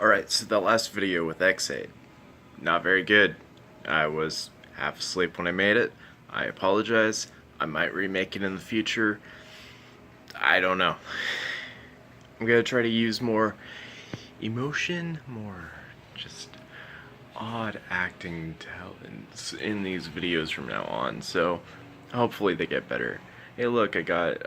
Alright, so the last video with X8, not very good. I was half asleep when I made it. I apologize. I might remake it in the future. I don't know. I'm gonna try to use more emotion, more just odd acting talents in these videos from now on, so hopefully they get better. Hey look, I got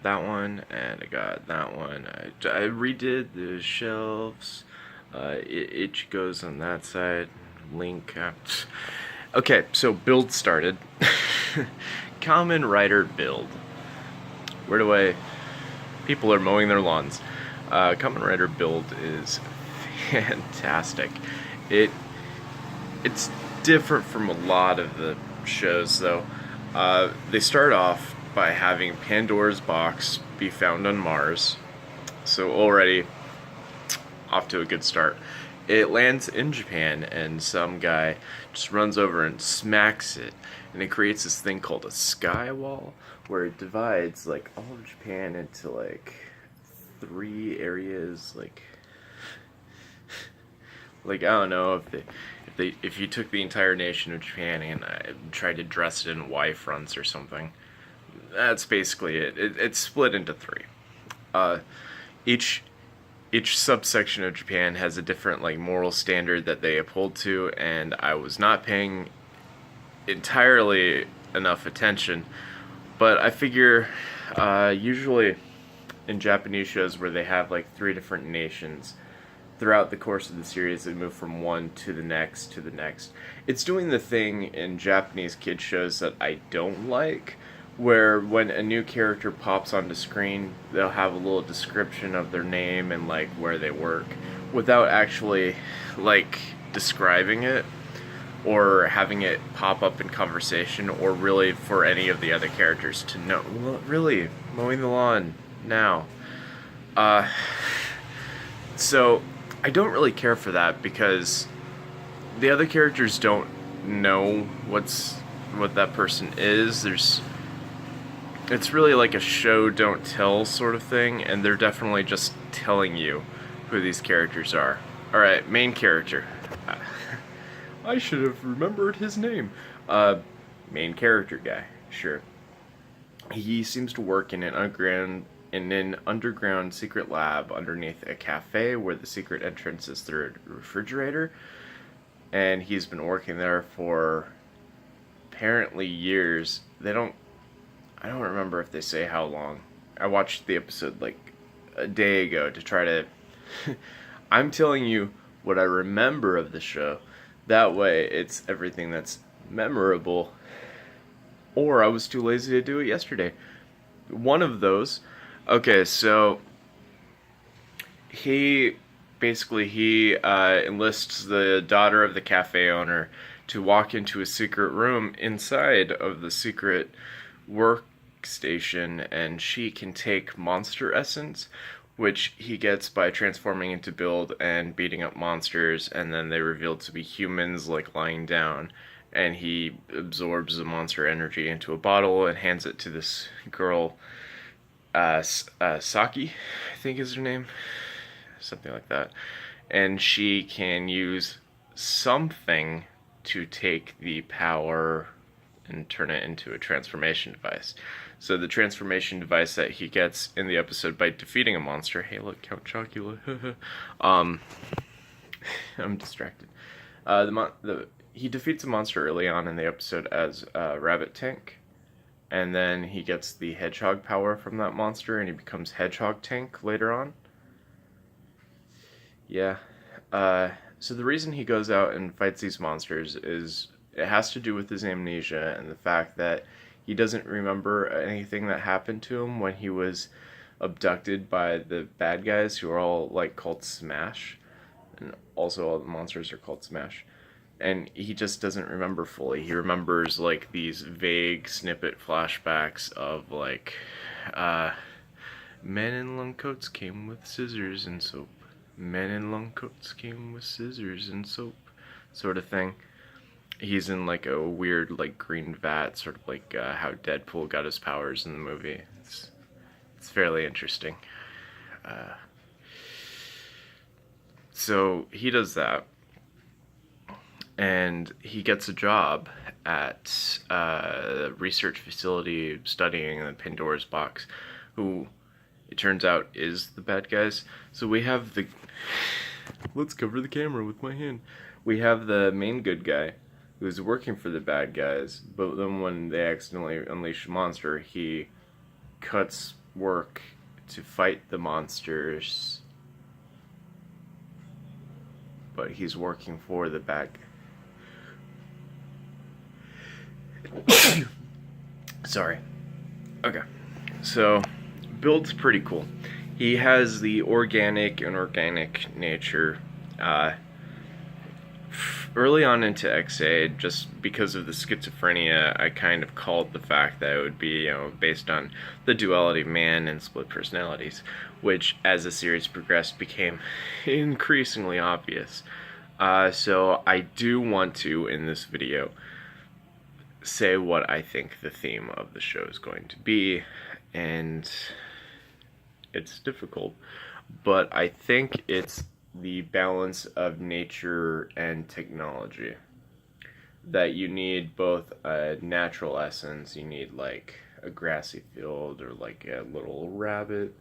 that one, and I got that one. I redid the shelves. It goes on that side. Link. Okay, so build started. Kamen Rider build. Where do I... People are mowing their lawns. Kamen Rider build is fantastic. It's different from a lot of the shows, though. They start off by having Pandora's box be found on Mars, so already off to a good start. It lands in Japan, and some guy just runs over and smacks it, and it creates this thing called a skywall, where it divides like all of Japan into like 3 areas, like I don't know, if you took the entire nation of Japan and tried to dress it in Y fronts or something. That's basically it. It's split into 3. Each subsection of Japan has a different like moral standard that they uphold to, and I was not paying entirely enough attention. But I figure usually in Japanese shows where they have like 3 different nations, throughout the course of the series they move from one to the next to the next. It's doing the thing in Japanese kid shows that I don't like, where when a new character pops onto screen, they'll have a little description of their name and like where they work, without actually like describing it or having it pop up in conversation, or really for any of the other characters to know. Well, really, mowing the lawn now. So I don't really care for that, because the other characters don't know what that person is. It's really like a show don't tell sort of thing, and they're definitely just telling you who these characters are. Alright, main character. I should have remembered his name. Main character guy, sure. He seems to work in an underground secret lab underneath a cafe where the secret entrance is through a refrigerator, and he's been working there for apparently years. I don't remember if they say how long. I watched the episode like a day ago to try to... I'm telling you what I remember of the show. That way it's everything that's memorable. Or I was too lazy to do it yesterday. One of those. Okay, so he enlists the daughter of the cafe owner to walk into a secret room inside of the secret workstation, and she can take monster essence, which he gets by transforming into Build and beating up monsters, and then they reveal to be humans like lying down, and he absorbs the monster energy into a bottle and hands it to this girl, Saki, I think is her name, something like that, and she can use something to take the power and turn it into a transformation device. So the transformation device that he gets in the episode by defeating a monster, hey look, Count Chocula, I'm distracted. He defeats a monster early on in the episode as Rabbit Tank, and then he gets the hedgehog power from that monster, and he becomes Hedgehog Tank later on. Yeah. So the reason he goes out and fights these monsters is it has to do with his amnesia and the fact that he doesn't remember anything that happened to him when he was abducted by the bad guys, who are all like called Smash, and also all the monsters are called Smash. And he just doesn't remember fully. He remembers like these vague snippet flashbacks of like, men in long coats came with scissors and soap. Men in long coats came with scissors and soap, sort of thing. He's in like a weird like green vat, sort of like how Deadpool got his powers in the movie. It's fairly interesting. So he does that, and he gets a job at a research facility studying the Pandora's box, who it turns out is the bad guys. So we have the... Let's cover the camera with my hand. We have the main good guy who's working for the bad guys, but then when they accidentally unleash a monster, he cuts work to fight the monsters, but he's working for the bad guy. Sorry. Okay. So, Build's pretty cool. He has the organic and organic nature. Early on into XA, just because of the schizophrenia, I kind of called the fact that it would be, based on the duality of man and split personalities, which, as the series progressed, became increasingly obvious. So I do want to, in this video, say what I think the theme of the show is going to be, and it's difficult, but I think it's the balance of nature and technology. That you need both a natural essence, you need like a grassy field or like a little rabbit,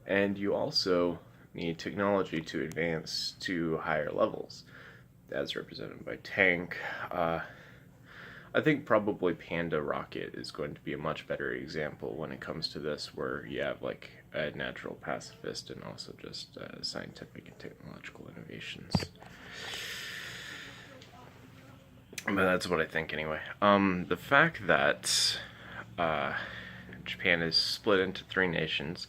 and you also need technology to advance to higher levels, as represented by tank. I think probably Panda Rocket is going to be a much better example when it comes to this, where you have like a natural pacifist and also just scientific and technological innovations. But that's what I think anyway. The fact that Japan is split into 3 nations,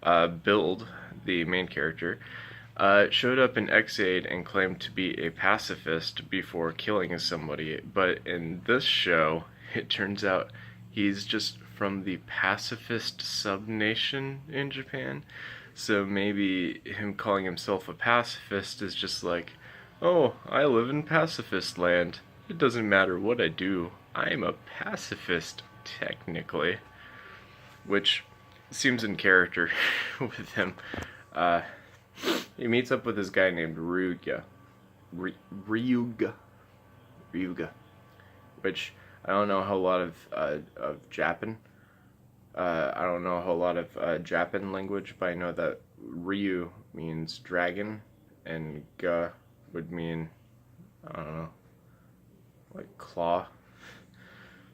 Build, the main character, showed up in X-Aid and claimed to be a pacifist before killing somebody, but in this show, it turns out he's just from the pacifist sub-nation in Japan, so maybe him calling himself a pacifist is just like, oh, I live in pacifist land, it doesn't matter what I do, I'm a pacifist, technically, which seems in character with him. He meets up with this guy named Ryuga, which I don't know a whole lot of Japan. I don't know a whole lot of Japan language, but I know that Ryu means dragon, and Ga would mean, I don't know, like claw.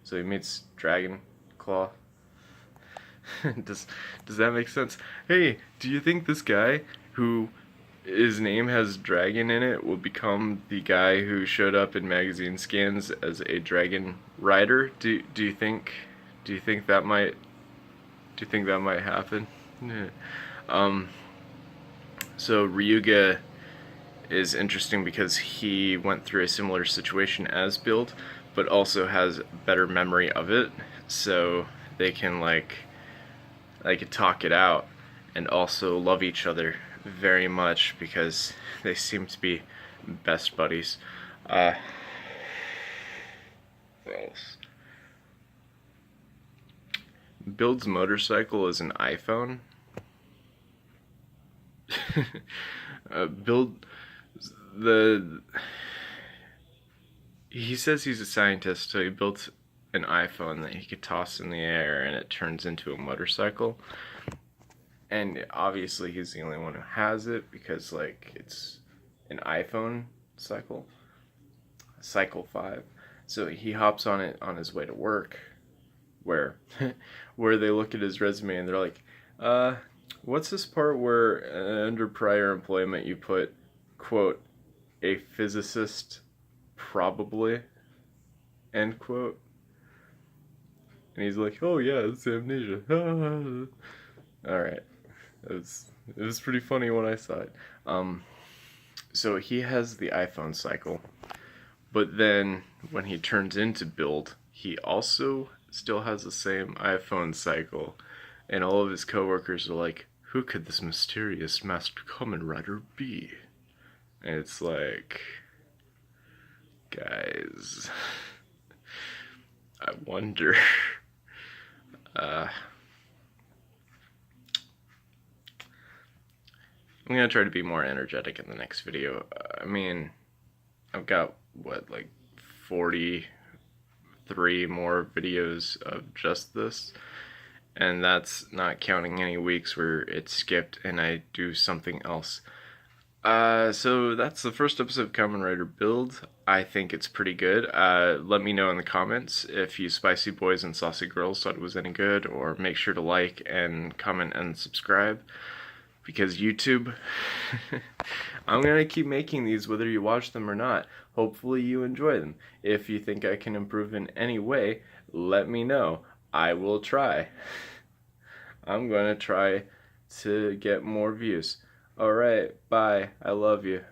So he meets Dragon Claw. Does that make sense? Hey, do you think this guy who his name has dragon in it will become the guy who showed up in magazine scans as a dragon rider? Do you think that might happen? So Ryuga is interesting because he went through a similar situation as Build, but also has better memory of it, so they can like talk it out and also love each other very much because they seem to be best buddies. What else? Build's motorcycle is an iPhone. He says he's a scientist, so he built an iPhone that he could toss in the air and it turns into a motorcycle. And obviously he's the only one who has it because like it's an iPhone cycle 5. So he hops on it on his way to work, where they look at his resume and they're like, what's this part where under prior employment you put, quote, a physicist probably, end quote. And he's like, oh yeah, it's amnesia. Alright. It was pretty funny when I saw it. So he has the iPhone cycle, but then when he turns into Build, he also still has the same iPhone cycle, and all of his coworkers are like, who could this mysterious masked Kamen Rider be? And it's like, guys, I wonder. I'm gonna try to be more energetic in the next video. I mean, I've got, what, like 43 more videos of just this, and that's not counting any weeks where it's skipped and I do something else. So that's the first episode of Kamen Rider Build. I think it's pretty good. Let me know in the comments if you spicy boys and saucy girls thought it was any good, or make sure to like and comment and subscribe, because YouTube, I'm gonna keep making these whether you watch them or not. Hopefully you enjoy them. If you think I can improve in any way, let me know. I will try. I'm gonna try to get more views. Alright, bye. I love you.